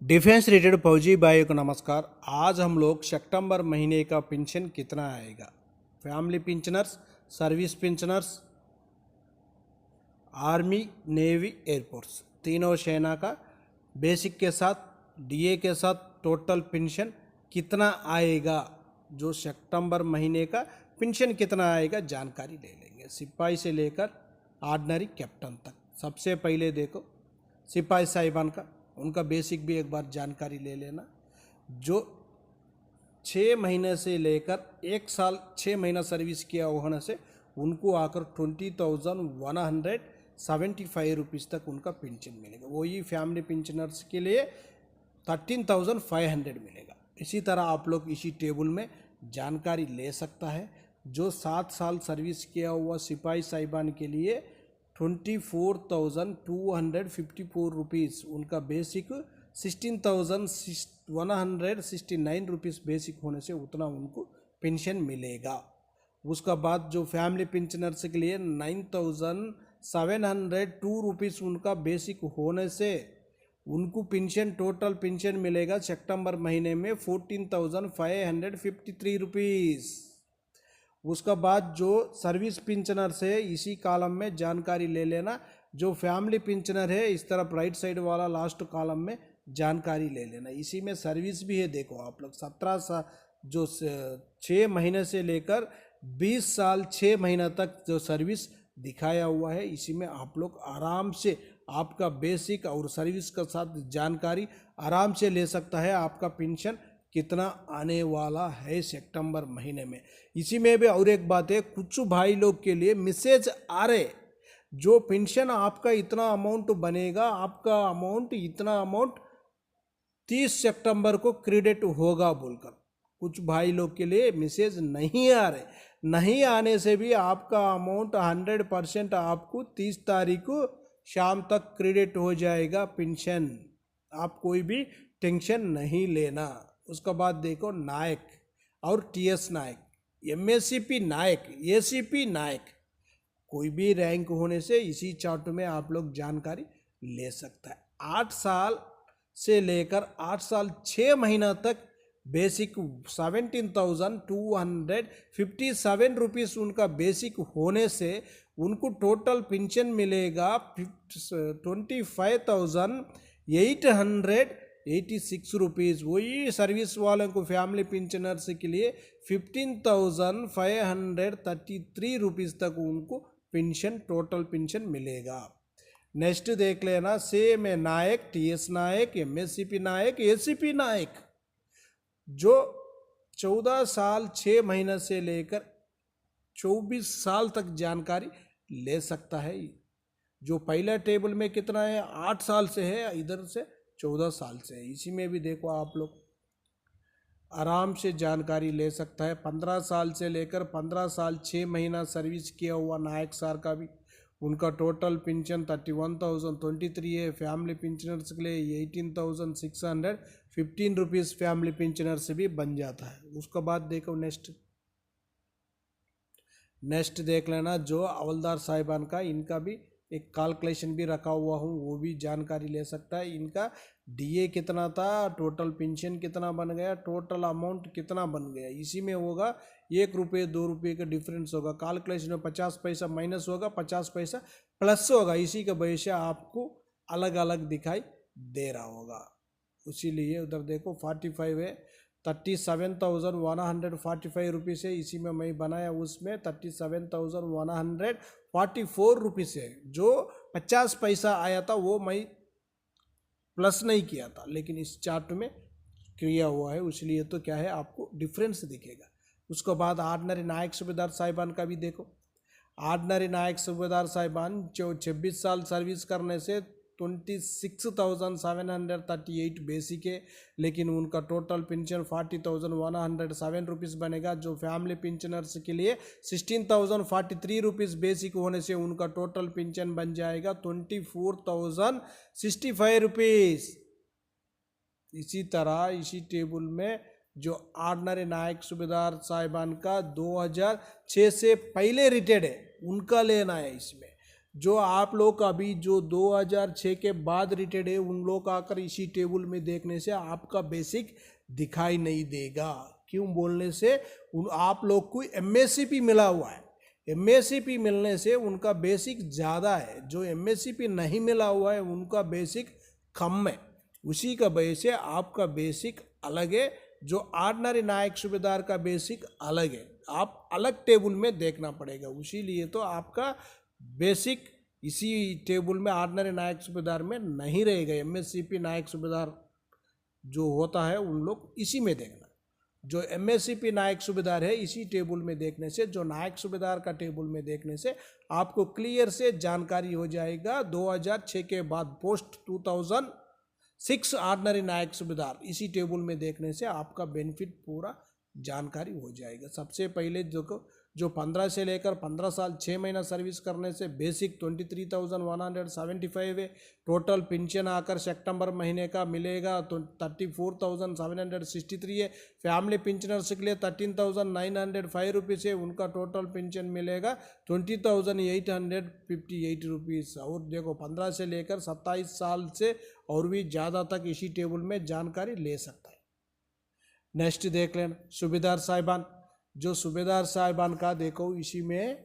Defence related फौजी भाइयों को नमस्कार। आज हम लोग सितंबर महीने का पेंशन कितना आएगा, family pensioners, service pensioners, army, navy, air force तीनों सेना का बेसिक के साथ डीए के साथ टोटल पेंशन कितना आएगा, जो सितंबर महीने का पेंशन कितना आएगा जानकारी ले लेंगे, सिपाही से लेकर ऑर्डिनरी कैप्टन तक। सबसे पहले देखो सिपाही साहिबान का, उनका बेसिक भी एक बार जानकारी ले लेना। जो 6 महीने से लेकर 1 साल 6 महीना सर्विस किया होने से उनको आकर 20,175 रुपीज़ तक उनका पेंशन मिलेगा। वही फैमिली पेंशनर्स के लिए 13,500 मिलेगा। इसी तरह आप लोग इसी टेबल में जानकारी ले सकता है। जो 7 साल सर्विस किया हुआ सिपाही साहिबान के लिए 24,254 रुपीज़ उनका बेसिक, 16,169 रुपीज़ बेसिक होने से उतना उनको पेंशन मिलेगा। उसका बाद जो फैमिली पेंशनर्स के लिए 9,702 रुपीज़ उनका बेसिक होने से उनको पेंशन टोटल पेंशन मिलेगा सितंबर महीने में 14,553 रुपीज़। उसका बाद जो सर्विस पेंशनर है इसी कॉलम में जानकारी ले लेना। जो फैमिली पेंशनर है इस तरफ राइट साइड वाला लास्ट कॉलम में जानकारी ले लेना। इसी में सर्विस भी है, देखो आप लोग 17 साल जो 6 महीने से लेकर 20 साल 6 महीना तक जो सर्विस दिखाया हुआ है, इसी में आप लोग आराम से आपका बेसिक और सर्विस के साथ जानकारी आराम से ले सकता है। आपका पेंशन कितना आने वाला है सितंबर महीने में। इसी में भी और एक बात है, कुछ भाई लोग के लिए मैसेज आ रहे, जो पेंशन आपका इतना अमाउंट बनेगा, आपका अमाउंट इतना अमाउंट 30 सितंबर को क्रेडिट होगा बोलकर कुछ भाई लोग के लिए मैसेज नहीं आ रहे। नहीं आने से भी आपका अमाउंट 100% आपको 30 तारीख को शाम तक क्रेडिट हो जाएगा पेंशन। आप कोई भी टेंशन नहीं लेना। उसके बाद देखो नायक और टीएस नायक, एमएससीपी नायक, एसीपी नायक, कोई भी रैंक होने से इसी चार्ट में आप लोग जानकारी ले सकता है। 8 साल से लेकर 8 साल 6 महीना तक बेसिक 17,257 रुपीज़ उनका बेसिक होने से उनको टोटल पेंशन मिलेगा 25,886 रुपीज़। वही सर्विस वालों को फैमिली पेंशनर्स के लिए 15,533 रुपीज़ तक उनको पेंशन टोटल पेंशन मिलेगा। नेक्स्ट देख लेना, सेम है नायक, टीएस नायक, एमएससीपी नायक, एसीपी नायक। जो 14 साल 6 महीने से लेकर 24 साल तक जानकारी ले सकता है। जो पहला टेबल में कितना है, 8 साल से है, इधर से 14 साल से है। इसी में भी देखो आप लोग आराम से जानकारी ले सकता है। 15 साल से लेकर 15 साल 6 महीना सर्विस किया हुआ नायक सर का भी उनका टोटल पेंशन 31,023 है। फैमिली पेंशनर्स के लिए 18,615 रुपीज़ फैमिली पेंशनर से भी बन जाता है। उसके बाद देखो नेक्स्ट देख लेना, जो हवलदार साहिबान का, इनका भी एक कैलकुलेशन भी रखा हुआ हूँ, वो भी जानकारी ले सकता है। इनका डीए कितना था, टोटल पेंशन कितना बन गया, टोटल अमाउंट कितना बन गया, इसी में होगा 1 रुपये 2 रुपये का डिफरेंस होगा। कैलकुलेशन में 50 पैसा माइनस होगा, 50 पैसा प्लस होगा। इसी का वजह से आपको अलग अलग दिखाई दे रहा होगा। इसीलिए उधर देखो 45 है, 37,145 रुपीज़ है। इसी में मैं बनाया, उसमें 37,144 रुपीज़ है। जो 50 पैसा आया था वो मैं प्लस नहीं किया था, लेकिन इस चार्ट में किया हुआ है, इसलिए तो क्या है आपको डिफरेंस दिखेगा। उसके बाद ऑर्डिनरी नायक सूबेदार साहिबान का भी देखो। ऑर्डिनरी नायक सूबेदार साहिबान जो 26 साल सर्विस करने से 26,738 बेसिक है, लेकिन उनका टोटल पेंशन 40,107 रुपीज़ बनेगा। जो फैमिली पेंशनर्स के लिए 16,043 रुपीज़ बेसिक होने से उनका टोटल पेंशन बन जाएगा 24,065 रुपीज़। इसी तरह इसी टेबल में जो ऑर्डिनरी नायक सूबेदार साहिबान का 2006 से पहले रिटायर्ड है उनका लेना है। इसमें जो आप लोग अभी जो 2006 के बाद रिटायर्ड है उन लोग आकर इसी टेबल में देखने से आपका बेसिक दिखाई नहीं देगा। क्यों बोलने से आप लोग को एमएससीपी मिला हुआ है, एमएससीपी मिलने से उनका बेसिक ज़्यादा है, जो एमएससीपी नहीं मिला हुआ है उनका बेसिक कम है। उसी का वजह से आपका बेसिक अलग है, जो ऑर्डिनरी नायक सूबेदार का बेसिक अलग है, आप अलग टेबल में देखना पड़ेगा। इसीलिए तो आपका बेसिक इसी टेबल में ऑर्डिनरी नायक सूबेदार में नहीं रहेगा। एमएससीपी नायक सूबेदार जो होता है उन लोग इसी में देखना। जो एमएससीपी नायक सूबेदार है इसी टेबल में देखने से, जो नायक सूबेदार का टेबल में देखने से आपको क्लियर से जानकारी हो जाएगा। 2006 के बाद पोस्ट 2006 ऑर्डिनरी नायक सूबेदार इसी टेबल में देखने से आपका बेनिफिट पूरा जानकारी हो जाएगा। सबसे पहले जो 15 से लेकर 15 साल 6 महीना सर्विस करने से बेसिक 23,175 है। टोटल पेंशन आकर सितंबर महीने का मिलेगा तो 34,763 है। फैमिली पेंशनर्स के लिए 13,905 रुपीज़ है, उनका टोटल पेंशन मिलेगा 20,858 रुपीज़। और देखो 15 से लेकर 27 साल से और भी ज़्यादा तक इसी टेबल में जानकारी ले सकता है। नेक्स्ट देख लेना सूबेदार साहिबान। जो सूबेदार साहिबान का देखो इसी में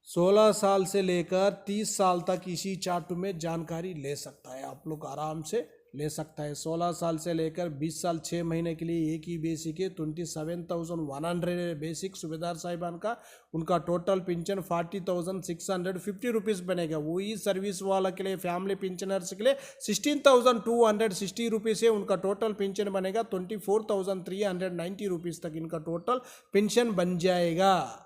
16 साल से लेकर 30 साल तक इसी चार्ट में जानकारी ले सकता है, आप लोग आराम से ले सकता है। 16 साल से लेकर 20 साल 6 महीने के लिए एक ही बेसिक है 27,100 बेसिक सूबेदार साहिबान का। उनका टोटल पेंशन 40,650 रुपीज़ बनेगा। वही सर्विस वाला के लिए फैमिली पेंशनर्स के लिए 16,260 रुपीज़ है, उनका टोटल पेंशन बनेगा 24,390 रुपीज़ तक इनका टोटल पेंशन बन जाएगा।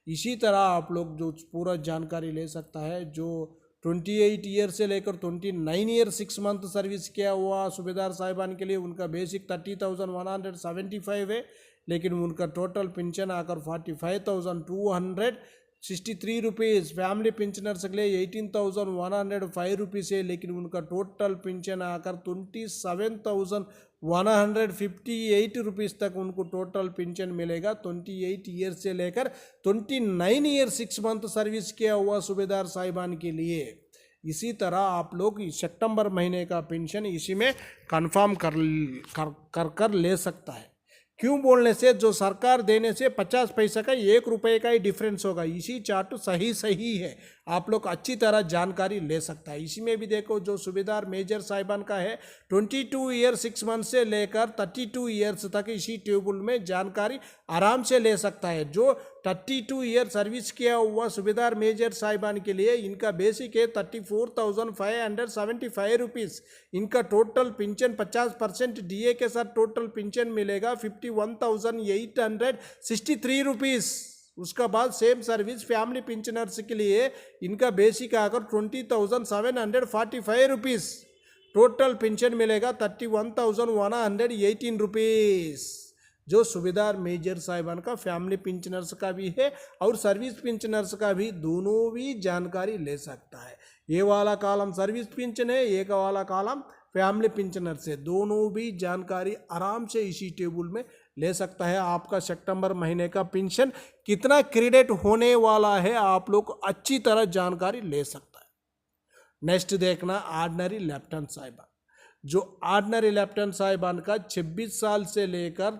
इसी तरह आप लोग जो पूरा जानकारी ले सकता है, जो 28 ईयर से लेकर 29 ईयर 6 मंथ सर्विस किया हुआ सूबेदार साहिबान के लिए उनका बेसिक 30,175 है, लेकिन उनका टोटल पेंशन आकर 45,263 रुपीज़। फैमिली पेंशनर्स के लिए 18,105 रुपीज़ है, लेकिन उनका टोटल पेंशन आकर 27,158 रुपीज़ तक उनको टोटल पेंशन मिलेगा। 28 ईयर से लेकर 29 ईयर 6 मंथ सर्विस किया हुआ सूबेदार साहिबान के लिए। इसी तरह आप लोग सितंबर महीने का पेंशन इसी में कंफर्म कर ले सकता है। क्यों बोलने से जो सरकार देने से 50 पैसा का 1 रुपये का ही डिफरेंस होगा। इसी चार्ट सही है, आप लोग अच्छी तरह जानकारी ले सकता है। इसी में भी देखो जो सूबेदार मेजर साहिबान का है 22 ईयर 6 मंथ से लेकर 32 ईयर्स तक इसी टेबल में जानकारी आराम से ले सकता है। जो 32 ईयर सर्विस किया हुआ सूबेदार मेजर साहिबान के लिए इनका बेसिक है 34,575 रुपीज़। इनका टोटल पेंशन 50% डीए के साथ टोटल पेंशन मिलेगा 51,863 रुपीज़। उसका बाद सेम सर्विस फैमिली पेंशनर्स के लिए इनका बेसिक आकर 20,745 रुपीज़। टोटल पेंशन मिलेगा 31,118 रुपीज़। जो सूबेदार मेजर साहिबान का फैमिली पेंशनर्स का भी है और सर्विस पेंशनर्स का भी, दोनों भी जानकारी ले सकता है। ये वाला कॉलम सर्विस पेंशन है, एक वाला कॉलम फैमिली पेंशनर से, दोनों भी जानकारी आराम से इसी टेबल में ले सकता है। आपका सितंबर महीने का पेंशन कितना क्रेडिट होने वाला है आप लोग अच्छी तरह जानकारी ले सकता है। नेक्स्ट देखना ऑर्डिनरी लेफ्टिनेंट साहिबान। जो ऑर्डिनरी लेफ्टिनेंट साहिबान का 26 साल से लेकर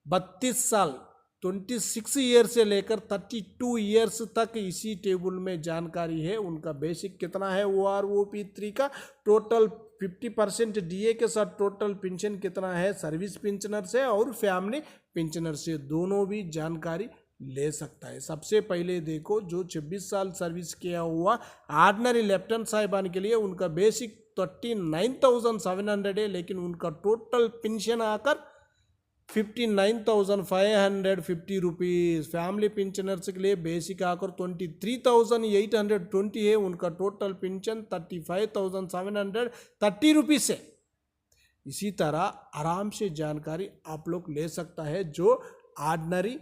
32 साल 26 ईयर से लेकर 32 ईयर्स तक इसी टेबल में जानकारी है। उनका बेसिक कितना है OROP3 का, टोटल 50% डीए के साथ टोटल पेंशन कितना है सर्विस पेंशनर से और फैमिली पेंशनर से, दोनों भी जानकारी ले सकता है। सबसे पहले देखो जो 26 साल सर्विस किया हुआ ऑर्डिनरी लेफ्टिनेंट साहिबान के लिए उनका बेसिक 39,700 है, लेकिन उनका टोटल पेंशन आकर 59,550 रुपीज़। फैमिली पेंशनर्स के लिए बेसिक आकर 23,820 है, उनका टोटल पेंशन 35,730 रुपीज़ है। इसी तरह आराम से जानकारी आप लोग ले सकता है। जो ऑर्डिनरी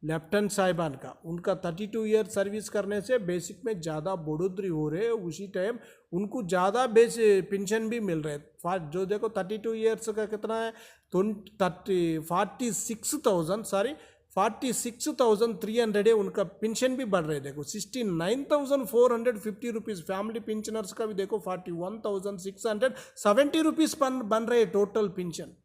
लेफ्टिनेंट साहिबान का उनका 32 ईयर सर्विस करने से बेसिक में ज़्यादा बढ़ोतरी हो रही है, उसी टाइम उनको ज़्यादा पेंशन भी मिल रहे हैं। जो देखो 32 ईयर्स का कितना है 46,000 46,300 है, उनका पेंशन भी बढ़ रहे। देखो 69,450 रुपीज़ फैमिली पेंशनर्स का भी देखो 41,670 रुपीज़ बन रहे टोटल पेंशन।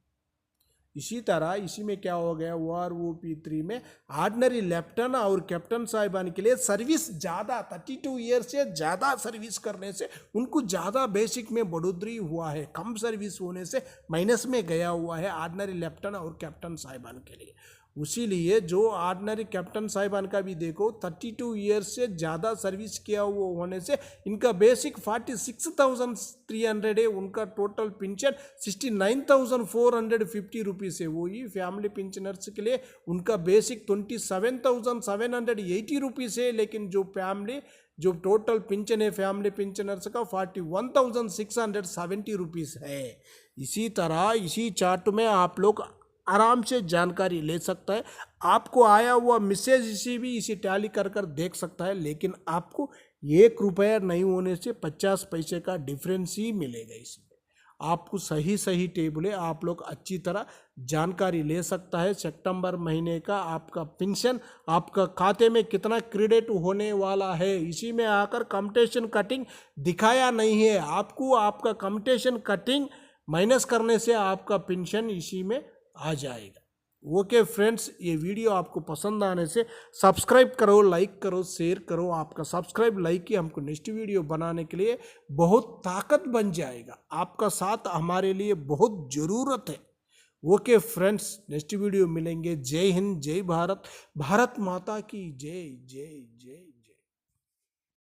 इसी तरह इसी में क्या हो गया, OROP3 में ऑर्डिनरी लेफ्टन और कैप्टन साहिबान के लिए सर्विस ज़्यादा 32 ईयर से ज़्यादा सर्विस करने से उनको ज़्यादा बेसिक में बढ़ोतरी हुआ है, कम सर्विस होने से माइनस में गया हुआ है ऑर्डिनरी लेफ्टन और कैप्टन साहिबान के लिए। उसीलिए जो ऑर्डिनरी कैप्टन साहिबान का भी देखो 32 ईयर्स से ज़्यादा सर्विस किया हुआ होने से इनका बेसिक 46,300 है, उनका टोटल पेंशन 69,450 रुपीज़ है। वही फैमिली पेंशनर्स के लिए उनका बेसिक 27,780 रुपीज़ है, लेकिन जो टोटल पेंशन है फैमिली पेंशनर्स का 41,670 रुपीज़ है। इसी तरह इसी चार्ट में आप लोग आराम से जानकारी ले सकता है। आपको आया हुआ मैसेज इसी टैली कर देख सकता है, लेकिन आपको 1 रुपया नहीं होने से 50 पैसे का डिफरेंस ही मिलेगा। इसमें आपको सही टेबल है, आप लोग अच्छी तरह जानकारी ले सकता है। सितंबर महीने का आपका पेंशन आपका खाते में कितना क्रेडिट होने वाला है, इसी में आकर कम्यूटेशन कटिंग दिखाया नहीं है आपको। आपका कम्यूटेशन कटिंग माइनस करने से आपका पेंशन इसी में आ जाएगा। ओके फ्रेंड्स, ये वीडियो आपको पसंद आने से सब्सक्राइब करो, लाइक करो, शेयर करो। आपका सब्सक्राइब लाइक ही हमको नेक्स्ट वीडियो बनाने के लिए बहुत ताकत बन जाएगा। आपका साथ हमारे लिए बहुत ज़रूरत है। ओके फ्रेंड्स, नेक्स्ट वीडियो मिलेंगे। जय हिंद, जय भारत, भारत माता की जय जय जय।